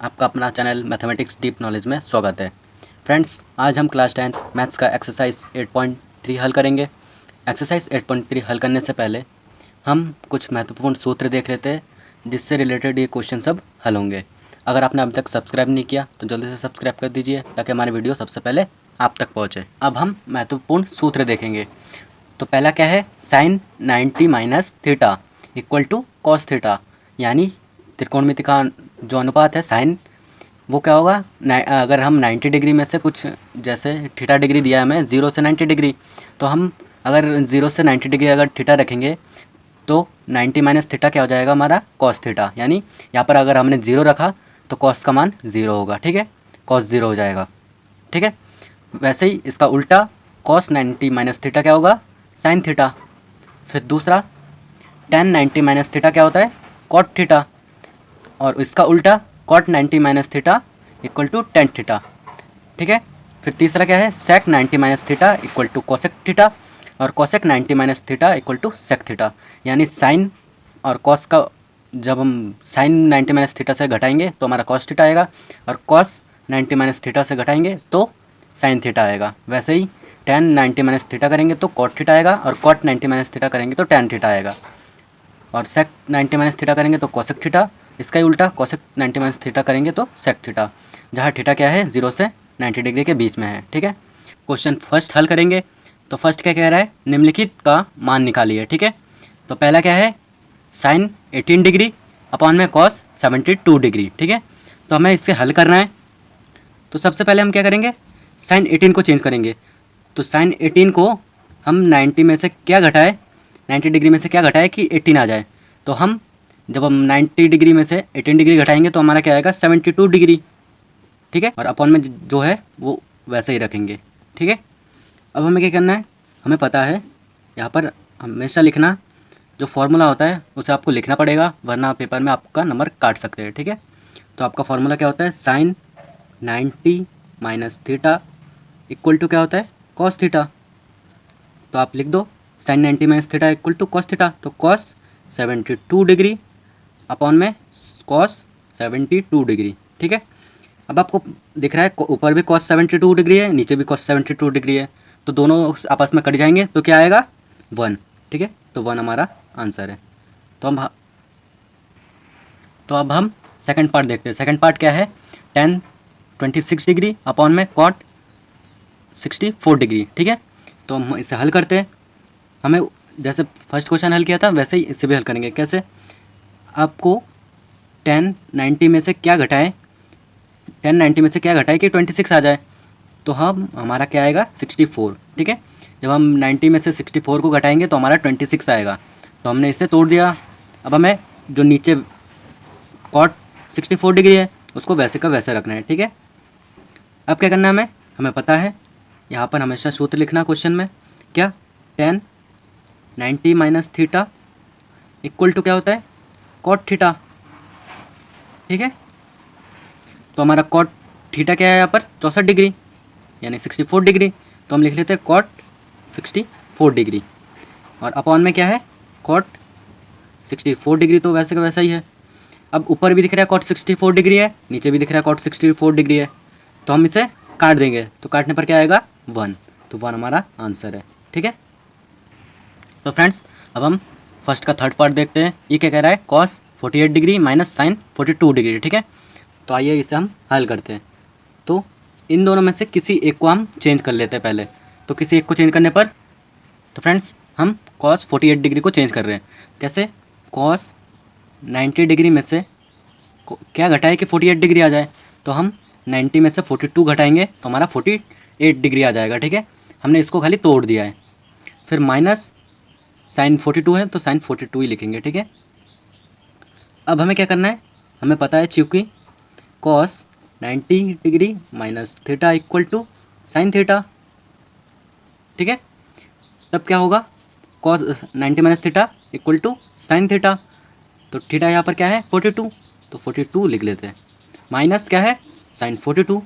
आपका अपना channel mathematics deep knowledge में स्वागत है। फ्रेंड्स, आज हम क्लास 10th मैथ्स का एक्सरसाइज 8.3 हल करेंगे। एक्सरसाइज 8.3 हल करने से पहले हम कुछ महत्वपूर्ण सूत्र देख लेते हैं जिससे रिलेटेड ये क्वेश्चन सब हल होंगे। अगर आपने अभी तक सब्सक्राइब नहीं किया तो जल्दी से सब्सक्राइब कर दीजिए ताकि हमारी वीडियो सबसे पहले आप तक पहुँचे। अब हम महत्वपूर्ण सूत्र देखेंगे। तो पहला क्या है, sine 90 minus theta equal to cos theta, यानी त्रिकोणमिति का जो अनुपात है साइन, वो क्या होगा, अगर हम 90 डिग्री में से कुछ, जैसे थीटा डिग्री दिया है हमें 0 से 90 डिग्री, तो हम अगर 0 से 90 डिग्री अगर थीटा रखेंगे तो 90 माइनस थीटा क्या हो जाएगा हमारा कॉस थीटा, यानी यहाँ पर अगर हमने 0 रखा तो कॉस का मान 0 होगा। ठीक है, कॉस 0 हो जाएगा। ठीक है, वैसे ही इसका उल्टा कॉस 90 माइनस थीटा क्या होगा, साइन थीटा। फिर दूसरा टेन 90 माइनस थीटा क्या होता है, कॉट थीटा। और इसका उल्टा cot 90 minus theta equal to tan theta. ठीक है, फिर तीसरा क्या है, sec 90 minus theta equal to cosec theta, और cosec 90 minus theta equal to sec theta. यानी साइन और कॉस का, जब हम साइन 90 माइनस थीटा से घटाएंगे तो हमारा कॉस थीटा आएगा, और कॉस 90 माइनस थीटा से घटाएंगे तो साइन थीटा आएगा। वैसे ही टेन 90 माइनस थीटा करेंगे तो कॉट थीटा आएगा, और कॉट 90 माइनस थीटा करेंगे तो टेन थीटा आएगा, और सेक 90 माइनस थीटा करेंगे तो कोसेक थीटा। इसका ही उल्टा कोसेक 90 माइनस थीटा करेंगे तो सेक थीटा, जहाँ थीटा क्या है 0 से 90 डिग्री के बीच में है। ठीक है, क्वेश्चन फर्स्ट हल करेंगे। तो फर्स्ट क्या कह रहा है, निम्नलिखित का मान निकालिए। ठीक है, तो पहला क्या है, साइन 18 डिग्री अपॉन में कॉस 72 डिग्री। ठीक है, तो हमें इससे हल करना है। तो सबसे पहले हम क्या करेंगे, साइन 18 को चेंज करेंगे। तो साइन 18 को हम 90 में से क्या घटाए, 90 डिग्री में से क्या घटाए कि 18 आ जाए। तो हम जब हम 90 डिग्री में से 18 डिग्री घटाएंगे तो हमारा क्या आएगा, 72 डिग्री। ठीक है, और अपॉन में जो है वो वैसे ही रखेंगे। ठीक है, अब हमें क्या करना है, हमें पता है यहाँ पर हमेशा लिखना, जो फॉर्मूला होता है उसे आपको लिखना पड़ेगा, वरना पेपर में आपका नंबर काट सकते हैं। ठीक है, तो आपका फॉर्मूला क्या होता है, sine 90 minus theta equal to क्या होता है, कॉस थीटा। तो आप लिख दो sine 90 minus theta equal to cos theta. तो कॉस 72 डिग्री अपॉन में कॉस 72 डिग्री। ठीक है, अब आपको दिख रहा है ऊपर भी कॉस 72 डिग्री है, नीचे भी कॉस 72 डिग्री है, तो दोनों आपस में कट जाएंगे तो क्या आएगा, 1। ठीक है, तो 1 हमारा आंसर है। तो अब हम सेकंड पार्ट देखते हैं। सेकंड पार्ट क्या है, टेन 26 डिग्री अपॉन में कॉट 64 डिग्री। ठीक है, तो हम इसे हल करते हैं। हमें जैसे फर्स्ट क्वेश्चन हल किया था वैसे ही इसे भी हल करेंगे। कैसे, आपको 10 90 में से क्या घटाएं, 10 90 में से क्या घटाएं कि 26 आ जाए। तो हम हमारा क्या आएगा, 64। ठीक है, जब हम 90 में से 64 को घटाएंगे तो हमारा 26 आएगा। तो हमने इसे तोड़ दिया। अब हमें जो नीचे कॉट 64 डिग्री है उसको वैसे का वैसे रखना है। ठीक है, अब क्या करना है, हमें पता है यहाँ पर हमेशा सूत्र लिखना क्वेश्चन में, क्या, 10 90 माइनस थीटा इक्वल टू क्या होता है, कॉट थीटा। ठीक है, तो हमारा कॉट थीटा क्या है यहाँ पर, 64 डिग्री यानी 64 डिग्री। तो हम लिख लेते हैं कॉट 64 डिग्री, और अपॉन में क्या है, कॉट 64 डिग्री, तो वैसे का वैसा ही है। अब ऊपर भी दिख रहा है कॉट 64 डिग्री है, नीचे भी दिख रहा है कॉट 64 डिग्री है, तो हम इसे काट देंगे। तो काटने पर क्या आएगा, 1। तो 1 हमारा आंसर है। ठीक है, तो फ्रेंड्स अब हम फर्स्ट का थर्ड पार्ट देखते हैं। ये क्या कह रहा है, cos 48 degree minus sine 42 degree. ठीक है, तो आइए इसे हम हल करते हैं। तो इन दोनों में से किसी एक को हम चेंज कर लेते हैं पहले। तो किसी एक को चेंज करने पर, तो फ्रेंड्स हम कॉस 48 डिग्री को चेंज कर रहे हैं। कैसे, कॉस 90 डिग्री में से क्या घटाए कि 48 डिग्री आ जाए। तो हम 90 में से 42 घटाएंगे तो हमारा 48 डिग्री आ जाएगा। ठीक है, हमने इसको खाली तोड़ दिया है। फिर माइनस साइन 42 है तो साइन 42 ही लिखेंगे। ठीक है, अब हमें क्या करना है, हमें पता है चूँकि cos 90 degree minus theta equal to sine theta. ठीक है, तब क्या होगा, cos 90 minus theta equal to sine theta. तो थीटा यहाँ पर क्या है, 42, तो 42 लिख लेते हैं, माइनस क्या है, साइन 42।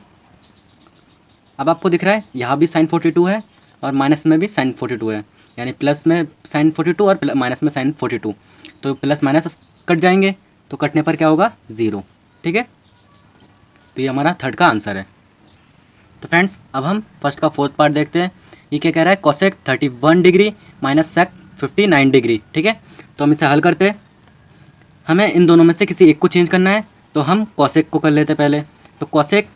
अब आपको दिख रहा है यहाँ भी साइन 42 है और माइनस में भी साइन 42 है, यानी प्लस में साइन 42 और माइनस में साइन 42, तो प्लस माइनस कट जाएंगे, तो कटने पर क्या होगा, 0। ठीक है, तो ये हमारा थर्ड का आंसर है। तो फ्रेंड्स अब हम फर्स्ट का फोर्थ पार्ट देखते हैं। ये क्या कह रहा है, cosec 31 degree minus sec 59 degree. ठीक है, तो हम इसे हल करते हैं। हमें इन दोनों में से किसी एक को चेंज करना है, तो हम कोसेक को कर लेते हैं पहले। तो कोसेक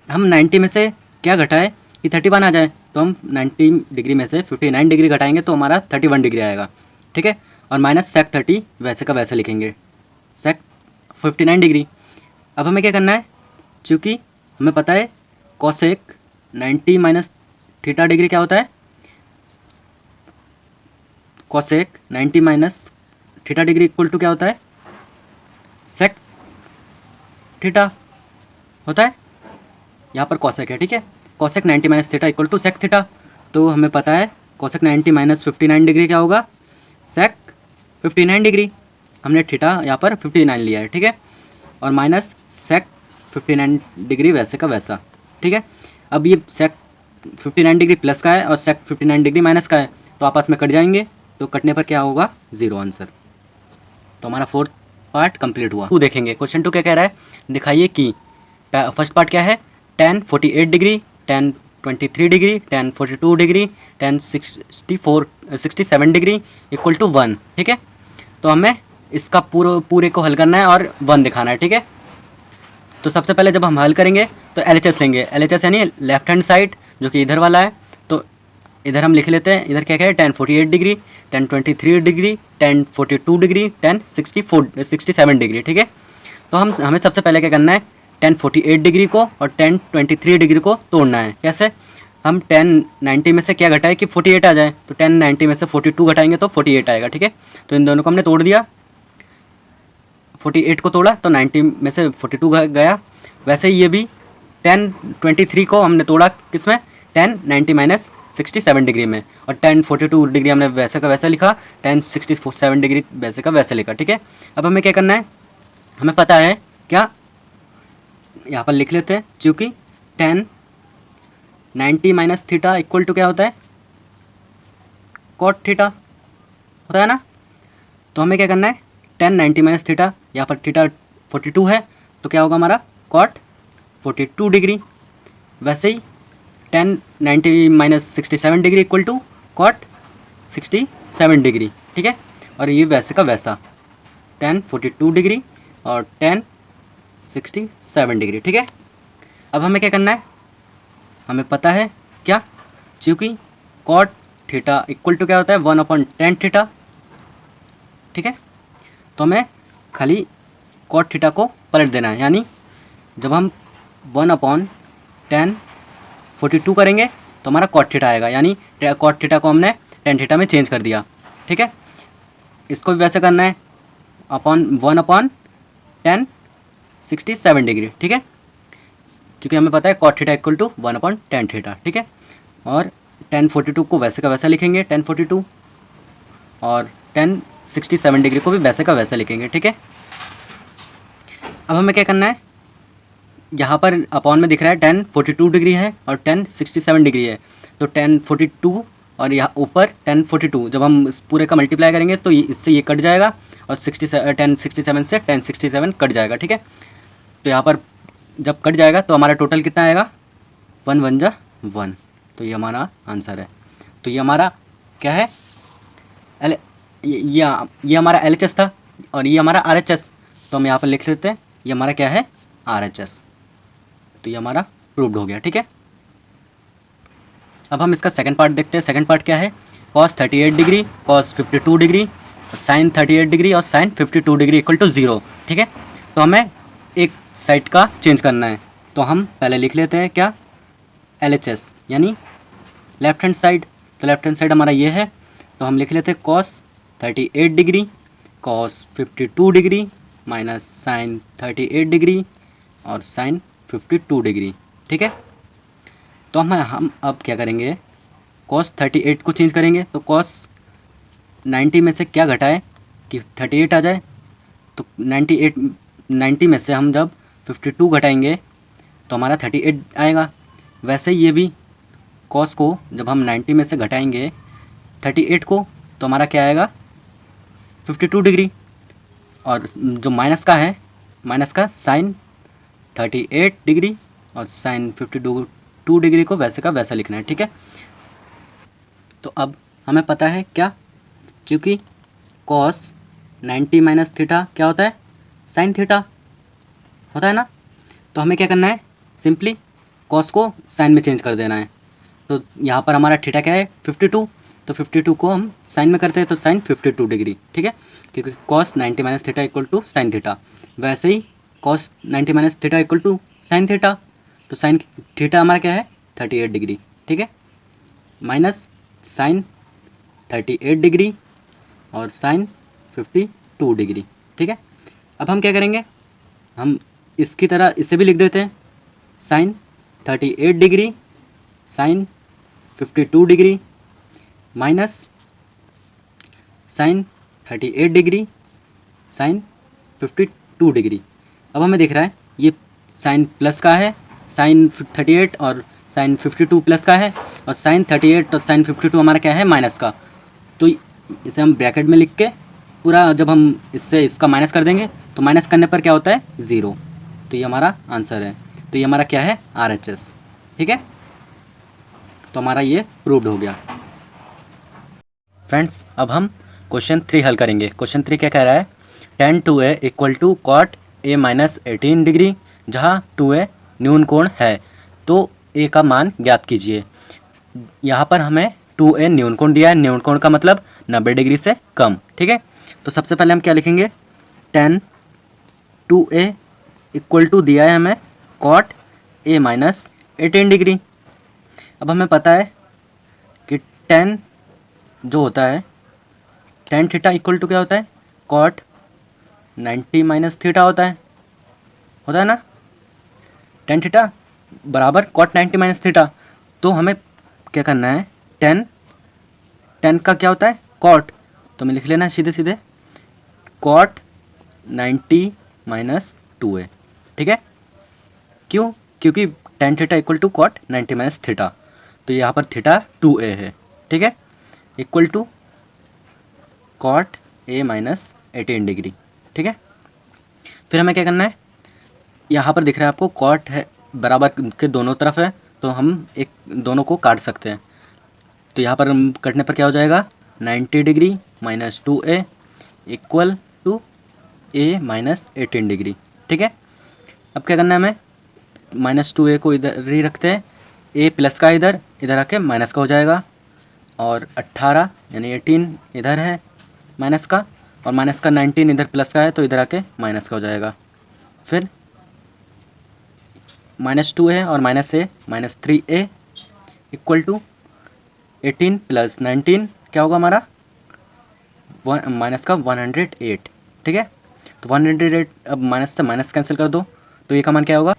हम 90 में से क्या घटाए कि 31 आ जाए, तो हम 90 डिग्री में से 59 डिग्री घटाएंगे तो हमारा 31 डिग्री आएगा। ठीक है, और माइनस सेक 30 वैसे का वैसे लिखेंगे, सेक 59 डिग्री। अब हमें क्या करना है, चूँकि हमें पता है कोसेक 90 माइनस थीटा डिग्री क्या होता है, cosec 90 minus theta degree equal to क्या होता है, सेक थीटा होता है। यहाँ पर कोसेक है, ठीक है, cosec 90 minus theta equal to sec theta. तो हमें पता है कोसेक 90 माइनस 59 डिग्री क्या होगा, सेक 59 डिग्री। हमने थीटा यहाँ पर 59 लिया है, ठीक है, और माइनस सेक 59 डिग्री वैसे का वैसा। ठीक है, अब ये सेक 59 डिग्री प्लस का है और सेक 59 डिग्री माइनस का है, तो आपस में कट जाएंगे, तो कटने पर क्या होगा, 0 आंसर। तो हमारा फोर्थ पार्ट कंप्लीट हुआ। 2 देखेंगे, क्वेश्चन 2 क्या कह रहा है, दिखाइए कि फर्स्ट पार्ट क्या है, tan 48 degree, tan 23 degree, tan 42 degree, tan 67 degree equal to 1। ठीक है, तो हमें इसका पूरे को हल करना है और 1 दिखाना है। ठीक है, तो सबसे पहले जब हम हल करेंगे तो LHS लेंगे, LHS यानी लेफ्ट हैंड साइड जो कि इधर वाला है। तो इधर हम लिख लेते हैं, इधर क्या क्या है, tan 48 degree, tan 23 degree, tan 42 degree, tan 67 degree. ठीक है, तो हमें सबसे पहले क्या करना है, tan 48 डिग्री को और tan 23 डिग्री को तोड़ना है। कैसे, हम tan 90 में से क्या घटाए कि 48 आ जाए, तो tan 90 में से 42 घटाएंगे तो 48 आएगा। ठीक है, तो इन दोनों को हमने तोड़ दिया, 48 को तोड़ा तो 90 में से 42 गया। वैसे ही ये भी tan 23 को हमने तोड़ा किस में, tan 90 माइनस 67 डिग्री में, और tan 42 डिग्री हमने वैसे का वैसा लिखा, tan 67 डिग्री वैसे का वैसे लिखा। ठीक है, अब हमें क्या करना है, हमें पता है क्या, यहाँ पर लिख लेते हैं, चूँकि tan 90 minus theta equal to क्या होता है, कॉट थीटा होता है ना। तो हमें क्या करना है, tan 90 माइनस थीटा, यहाँ पर थीटा 42 है तो क्या होगा हमारा, कॉट 42 डिग्री। वैसे ही tan 90 minus 67 degree equal to cot 67 degree. ठीक है, और ये वैसे का वैसा, tan 42 डिग्री और tan 67 डिग्री। ठीक है, अब हमें क्या करना है, हमें पता है क्या, चूँकि कॉट थीटा इक्वल टू क्या होता है, 1/tan थीटा। ठीक है, तो हमें खाली कॉट थीटा को पलट देना है, यानी जब हम 1/tan 42 करेंगे तो हमारा कॉट थीटा आएगा, यानी कॉट थीटा को हमने tan थीटा में चेंज कर दिया। ठीक है, इसको भी वैसे करना है, 1/tan 67 डिग्री। ठीक है, क्योंकि हमें पता है cot theta equal to 1/tan theta. ठीक है, और tan 42 को वैसे का वैसा लिखेंगे, tan 42, और tan 67 डिग्री को भी वैसे का वैसा लिखेंगे। ठीक है, अब हमें क्या करना है, यहाँ पर अपॉन में दिख रहा है tan 42 डिग्री है और tan 67 डिग्री है, तो tan 42 और यहाँ ऊपर tan 42 जब हम इस पूरे का मल्टीप्लाई करेंगे तो इससे ये कट जाएगा, और tan 67 से tan 67 कट जाएगा। ठीक है, तो यहाँ पर जब कट जाएगा तो हमारा टोटल कितना आएगा, 1 1 जा 1, तो ये हमारा आंसर है। तो ये हमारा क्या है, ये हमारा LHS था और ये हमारा RHS, तो हम यहाँ पर लिख लेते हैं, ये हमारा क्या है, RHS। तो ये हमारा प्रूव्ड हो गया। ठीक है, अब हम इसका सेकंड पार्ट देखते हैं। सेकंड पार्ट क्या है, cos 38 degree, cos 52 degree, sin 38 degree और sin 52 डिग्री इक्वल टू 0। ठीक है, तो हमें एक साइड का चेंज करना है, तो हम पहले लिख लेते हैं क्या, LHS यानी लेफ्ट हैंड साइड। तो लेफ्ट हैंड साइड हमारा ये है, तो हम लिख लेते हैं cos 38 degree, cos 52 degree minus sin 38 degree और sin 52 डिग्री। ठीक है, तो हम अब क्या करेंगे, cos 38 को चेंज करेंगे, तो cos 90 में से क्या घटाए कि 38 आ जाए, तो 90 में से हम जब 52 घटाएंगे तो हमारा 38 आएगा। वैसे ही ये भी cos को जब हम 90 में से घटाएंगे 38 को, तो हमारा क्या आएगा, 52 डिग्री, और जो माइनस का है, माइनस का sin 38 डिग्री और साइन 52 डिग्री को वैसे का वैसा लिखना है, ठीक है। तो अब हमें पता है क्या, क्योंकि कॉस 90 माइनस थीटा क्या होता है, साइन थीटा होता है ना। तो हमें क्या करना है, सिंपली कॉस को साइन में चेंज कर देना है। तो यहाँ पर हमारा थीटा क्या है 52, तो 52 को हम साइन में करते हैं तो साइन 52 डिग्री, ठीक है, क्योंकि cos 90 minus theta equal to sine theta. वैसे ही cos 90 minus theta equal to sine theta, तो साइन थीटा हमारा क्या है 38 डिग्री, ठीक है, माइनस साइन 38 डिग्री और साइन 52 डिग्री, ठीक है। अब हम क्या करेंगे, हम इसकी तरह इसे भी लिख देते हैं, sine 38 degree sine 52 degree minus sine 38 degree sine 52 degree. अब हमें दिख रहा है ये साइन प्लस का है, साइन 38 और साइन 52 प्लस का है, और साइन 38 और साइन 52 हमारा क्या है माइनस का। तो इसे हम ब्रैकेट में लिख के पूरा जब हम इससे इसका माइनस कर देंगे तो माइनस करने पर क्या होता है 0। तो ये हमारा आंसर है। तो ये हमारा क्या है RHS, ठीक है। तो हमारा ये प्रूव्ड हो गया। फ्रेंड्स अब हम क्वेश्चन 3 हल करेंगे। क्वेश्चन 3 क्या कह रहा है, tan 2a equal to cot a minus 18 degree, जहाँ 2a न्यून कोण है तो a का मान ज्ञात कीजिए। यहाँ पर हमें 2a न्यून कोण दिया है, न्यून कोण का मतलब 90 डिग्री से कम, ठीक है। तो सबसे पहले हम क्या लिखेंगे, tan 2a इक्वल टू दिया है हमें कॉट a माइनस 18 डिग्री। अब हमें पता है कि tan जो होता है tan थीटा इक्वल टू क्या होता है, कॉट 90 माइनस थीटा होता है ना। tan थीटा बराबर कॉट 90 माइनस थीटा। तो हमें क्या करना है, tan का क्या होता है कॉट, तो हमें लिख लेना है सीधे सीधे कॉट 90 माइनस 2a, ठीक है। क्यों, क्योंकि tan theta equal to cot 90 minus theta, तो यहाँ पर थीटा 2a है, ठीक है, equal to cot a minus 18 degree, ठीक है। फिर हमें क्या करना है, यहाँ पर दिख रहा है आपको कॉट है बराबर के दोनों तरफ है, तो हम एक दोनों को काट सकते हैं। तो यहाँ पर कटने पर क्या हो जाएगा 90 degree minus 2a equal to a minus 18 degree, ठीक है। अब क्या करना है हमें, माइनस 2a को इधर ही रखते हैं, a प्लस का इधर आके माइनस का हो जाएगा, और 18 यानी 18 इधर है माइनस का, और माइनस का 19 इधर प्लस का है तो इधर आके माइनस का हो जाएगा। फिर माइनस 2 है और minus a minus 3a equal to 18 plus 19 क्या होगा हमारा माइनस का 108, ठीक है। तो 108 अब माइनस से माइनस कैंसिल कर दो तो ए का मान क्या होगा।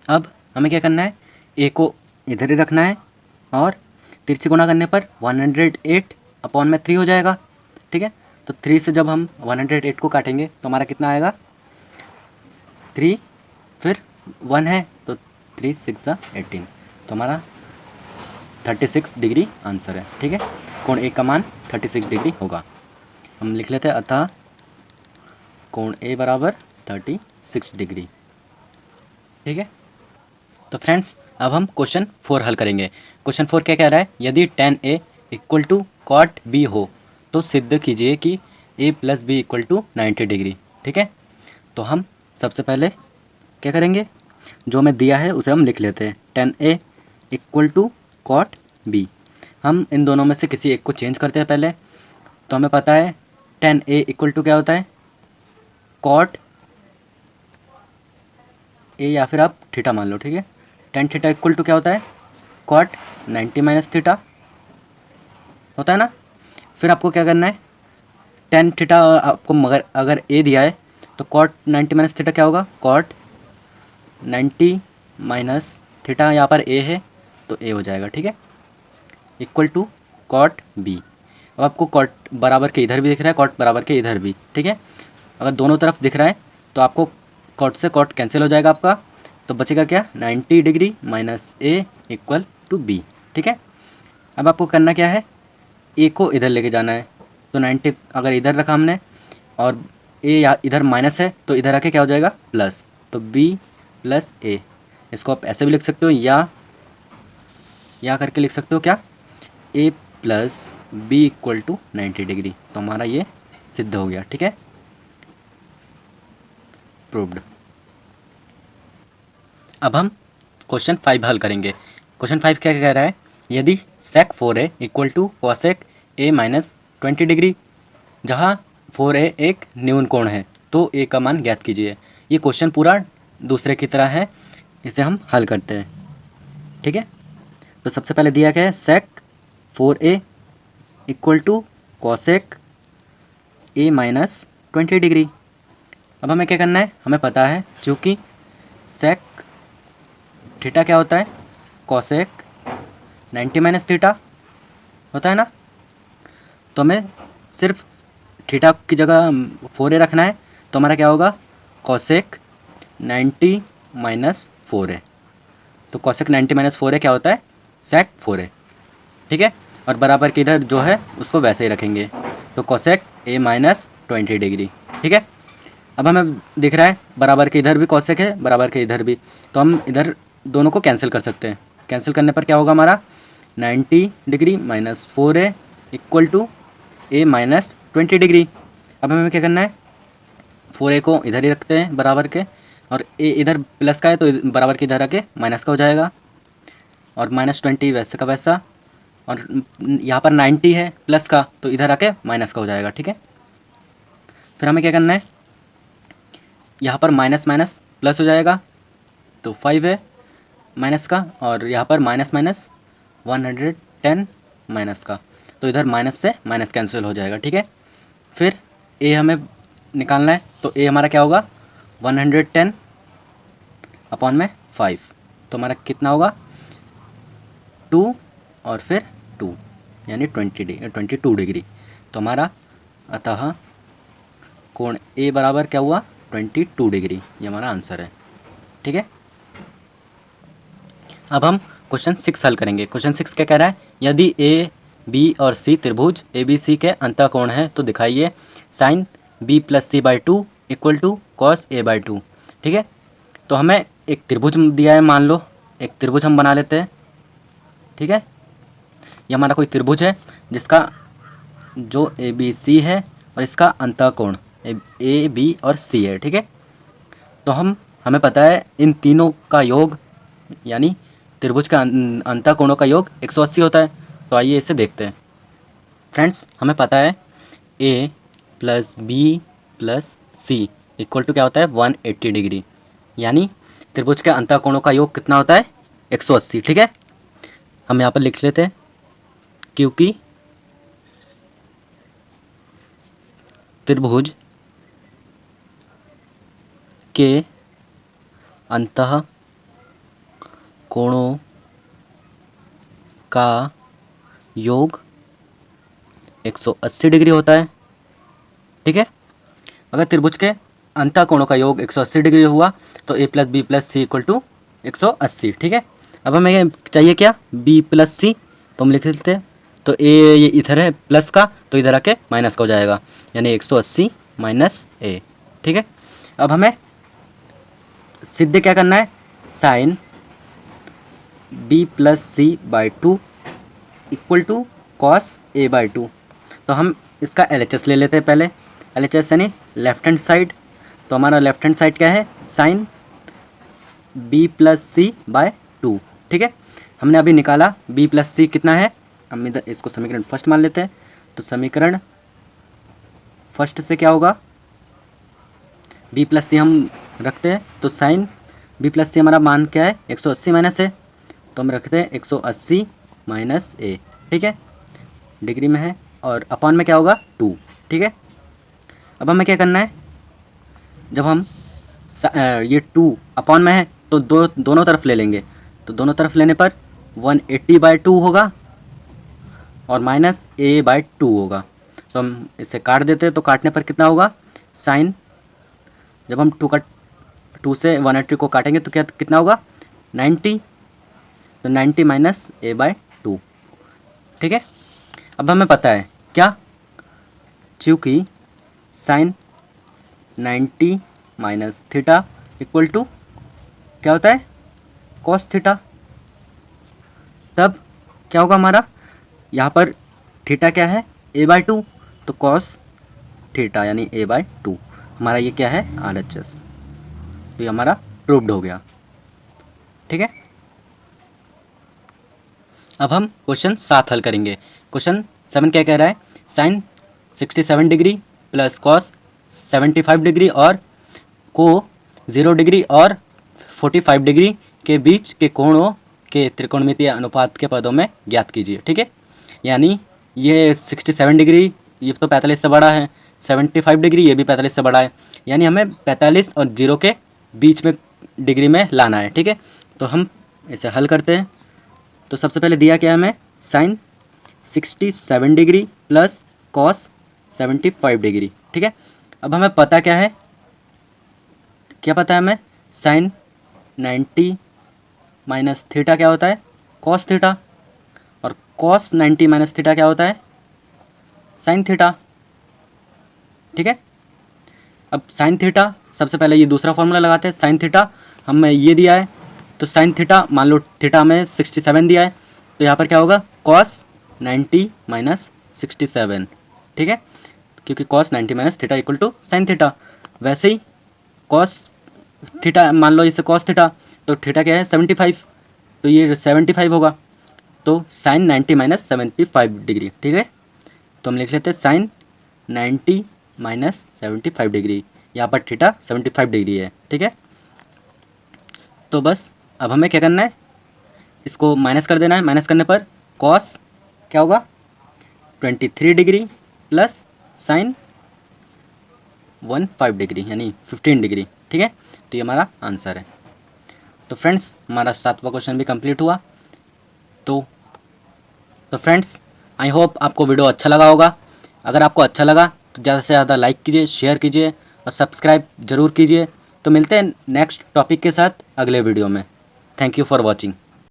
अब हमें क्या करना है, ए को इधर ही रखना है और तिरछी गुणा करने पर 108 अपॉन में 3 हो जाएगा, ठीक है। तो 3 से जब हम 108 को काटेंगे तो हमारा कितना आएगा 3 फिर 1 है तो 3 6 18, तो हमारा 36 डिग्री आंसर है, ठीक है। कोण ए का मान 36 डिग्री होगा। हम लिख लेते हैं अतः कोण ए बराबर 36 डिग्री, ठीक है। तो फ्रेंड्स अब हम क्वेश्चन 4 हल करेंगे। क्वेश्चन 4 क्या कह रहा है, यदि tan a equal to cot b हो तो सिद्ध कीजिए कि a plus B equal to 90 degree, ठीक है। तो हम सबसे पहले क्या करेंगे, जो हमें दिया है उसे हम लिख लेते हैं, tan a equal to cot b। हम इन दोनों में से किसी एक को चेंज करते हैं पहले। तो हमें पता है tan a इक्वल टू क्या होता है कॉट a, या फिर आप थीटा मान लो, ठीक है। tan थीटा इक्वल टू क्या होता है कॉट 90 माइनस थीटा होता है ना। फिर आपको क्या करना है, tan थीटा आपको मगर अगर a दिया है तो कॉट 90 माइनस थीटा क्या होगा कॉट 90 माइनस थीटा, यहाँ पर a है तो a हो जाएगा, ठीक है, इक्वल टू कॉट b। अब आपको कॉट बराबर के इधर भी दिख रहा है, कॉट बराबर के इधर भी, ठीक है। अगर दोनों तरफ दिख रहा है तो आपको कॉट से कॉट कैंसिल हो जाएगा आपका, तो बचेगा क्या 90 degree minus a equal to b, ठीक है। अब आपको करना क्या है, a को इधर लेके जाना है, तो 90 अगर इधर रखा हमने और a या इधर माइनस है तो इधर आके क्या हो जाएगा प्लस, तो b प्लस ए। इसको आप ऐसे भी लिख सकते हो या करके लिख सकते हो क्या, A plus B equal to 90 degree. तो हमारा ये सिद्ध हो गया, ठीक है, प्रूव्ड। अब हम क्वेश्चन 5 हल करेंगे। क्वेश्चन 5 क्या कह रहा है, यदि sec 4a equal to cosec a minus 20 degree, जहाँ 4a एक न्यून कोण है, तो a का मान ज्ञात कीजिए। ये क्वेश्चन पूरा दूसरे की तरह है, इसे हम हल करते हैं, ठीक है। तो सबसे पहले दिया गया है sec 4a equal to cosec a minus 20 degree. अब हमें क्या करना है, हमें पता है चूँकि sec थीटा क्या होता है, cosec 90 माइनस थीटा होता है ना। तो हमें सिर्फ थीटा की जगह 4a रखना है, तो हमारा क्या होगा, cosec 90 माइनस 4a। तो cosec 90 माइनस 4a क्या होता है, sec 4a, ठीक है। और बराबर के इधर जो है उसको वैसे ही रखेंगे, तो cosec a माइनस 20 डिग्री, ठीक है। अब हमें दिख रहा है बराबर के इधर भी cosec है, बराबर के इधर भी, तो हम इधर दोनों को कैंसिल कर सकते हैं। कैंसिल करने पर क्या होगा हमारा, 90 degree minus 4a equal to a minus 20 degree. अब हमें क्या करना है, 4a को इधर ही रखते हैं बराबर के, और a इधर प्लस का है तो बराबर के इधर आके माइनस का हो जाएगा, और माइनस 20 वैसे का वैसा, और यहाँ पर 90 है प्लस का, तो इधर आके माइनस का हो जाएगा, ठीक है। फिर हमें क्या करना है, यहाँ पर माइनस माइनस प्लस हो जाएगा, तो 5 है माइनस का, और यहाँ पर माइनस माइनस 110 माइनस का, तो इधर माइनस से माइनस कैंसिल हो जाएगा, ठीक है। फिर a हमें निकालना है, तो a हमारा क्या होगा, 110 अपॉन में 5, तो हमारा कितना होगा, 2 और फिर 2 यानी 22 डिग्री। तो हमारा अतः कोण a बराबर क्या हुआ, 22 डिग्री, ये हमारा आंसर है, ठीक है। अब हम क्वेश्चन 6 हल करेंगे। क्वेश्चन 6 क्या कह रहा है, यदि ए बी और सी त्रिभुज ए बी सी के अंतःकोण है तो दिखाइए sine B plus C by 2 equal to cos A by 2, ठीक है। तो हमें एक त्रिभुज दिया है, मान लो एक त्रिभुज हम बना लेते हैं, ठीक है। ये हमारा कोई त्रिभुज है जिसका जो ए बी सी है और इसका अंतःकोण ए बी और सी है, ठीक है। तो हमें पता है इन तीनों का योग यानी त्रिभुज का अंतःकोणों का योग 180 होता है। तो आइए इसे देखते हैं। फ्रेंड्स, हमें पता है a plus B plus C equal to क्या होता है, 180 डिग्री, यानी त्रिभुज के अंतःकोणों का योग कितना होता है, 180, ठीक है। हम यहाँ पर लिख लेते हैं, क्योंकि त्रिभुज के अंतःकोणों का योग 180 डिग्री होता है, ठीक है। अगर त्रिभुज के अंतःकोणों का योग 180 डिग्री हुआ तो a plus B plus C equal to 180, ठीक है। अब हमें चाहिए क्या, b प्लस सी, तो हम लिख लेते हैं, तो a ये इधर है प्लस का, तो इधर आके माइनस का हो जाएगा, यानी 180 माइनस a, ठीक है। अब हमें सिद्ध क्या करना है, sine b plus C by 2 equal to cos A by 2। तो हम इसका LHS ले लेते हैं पहले, LHS यानी लेफ्ट हैंड साइड। तो हमारा लेफ्ट हैंड साइड क्या है, साइन b प्लस सी बाय 2, ठीक है। हमने अभी निकाला b प्लस सी कितना है, हम इधर इसको समीकरण फर्स्ट मान लेते हैं। तो समीकरण फर्स्ट से क्या होगा, b प्लस सी हम रखते हैं, तो साइन b प्लस सी हमारा मान क्या है, 180 माइनस है, तो हम रखते हैं 180 माइनस a, ठीक है, डिग्री में है, और अपॉन में क्या होगा 2, ठीक है। अब हमें क्या करना है, जब हम ये 2 अपॉन में है तो दोनों तरफ ले लेंगे, तो दोनों तरफ लेने पर 180 बाई 2 होगा और माइनस a बाई 2 होगा। तो हम इसे काट देते हैं, तो काटने पर कितना होगा, साइन जब हम 2 से 180 को काटेंगे तो कितना होगा 90, तो 90 माइनस a बाई 2, ठीक है। अब हमें पता है क्या, चूँकि sine 90 minus theta equal to क्या होता है कॉस थीटा। तब क्या होगा हमारा, यहाँ पर थीटा क्या है a/2, तो कॉस थीटा यानी a/2 हमारा ये क्या है RHS। तो ये हमारा प्रूव्ड हो गया। ठीक है, अब हम क्वेश्चन 7 हल करेंगे। क्वेश्चन 7 क्या कह रहा है, sine 67 degree plus cos 75 degree और को 0 डिग्री और 45 डिग्री के बीच के कोणों के त्रिकोणमितीय अनुपात के पदों में ज्ञात कीजिए। ठीक है, यानी ये 67 डिग्री ये तो 45 से बड़ा है, 75 डिग्री ये भी 45 से बड़ा है, यानी हमें 45 और 0 के बीच में डिग्री में लाना है। ठीक है, तो हम इसे हल करते हैं। तो सबसे पहले दिया क्या है हमें, sine 67 degree plus cos 75 degree. ठीक है, अब हमें पता क्या है, क्या पता है हमें, साइन 90 माइनस थीटा क्या होता है कॉस थीटा, और कॉस 90 माइनस थीटा क्या होता है साइन थीटा। ठीक है, अब साइन थीटा सबसे पहले ये दूसरा फॉर्मूला लगाते हैं। साइन थीटा हमें ये दिया है, तो साइन थीटा मान लो थीटा में 67 दिया है, तो यहाँ पर क्या होगा कॉस 90 माइनस 67। ठीक है, क्योंकि cos 90 minus theta equal to sine theta. वैसे ही कॉस थीटा मान लो इसे कॉस थीटा, तो थीटा क्या है 75, तो ये 75 होगा, तो साइन 90 माइनस 75 डिग्री। ठीक है, तो हम लिख लेते हैं साइन 90 माइनस 75 डिग्री, यहाँ पर थीटा 75 डिग्री है। ठीक है, तो बस अब हमें क्या करना है, इसको माइनस कर देना है। माइनस करने पर कॉस क्या होगा 23 डिग्री प्लस साइन 15 डिग्री यानी 15 डिग्री। ठीक है, तो ये हमारा आंसर है। तो फ्रेंड्स हमारा 7वां क्वेश्चन भी कंप्लीट हुआ। तो फ्रेंड्स आई होप आपको वीडियो अच्छा लगा होगा। अगर आपको अच्छा लगा तो ज़्यादा से ज़्यादा लाइक कीजिए, शेयर कीजिए और सब्सक्राइब ज़रूर कीजिए। तो मिलते हैं नेक्स्ट टॉपिक के साथ अगले वीडियो में। Thank you for watching.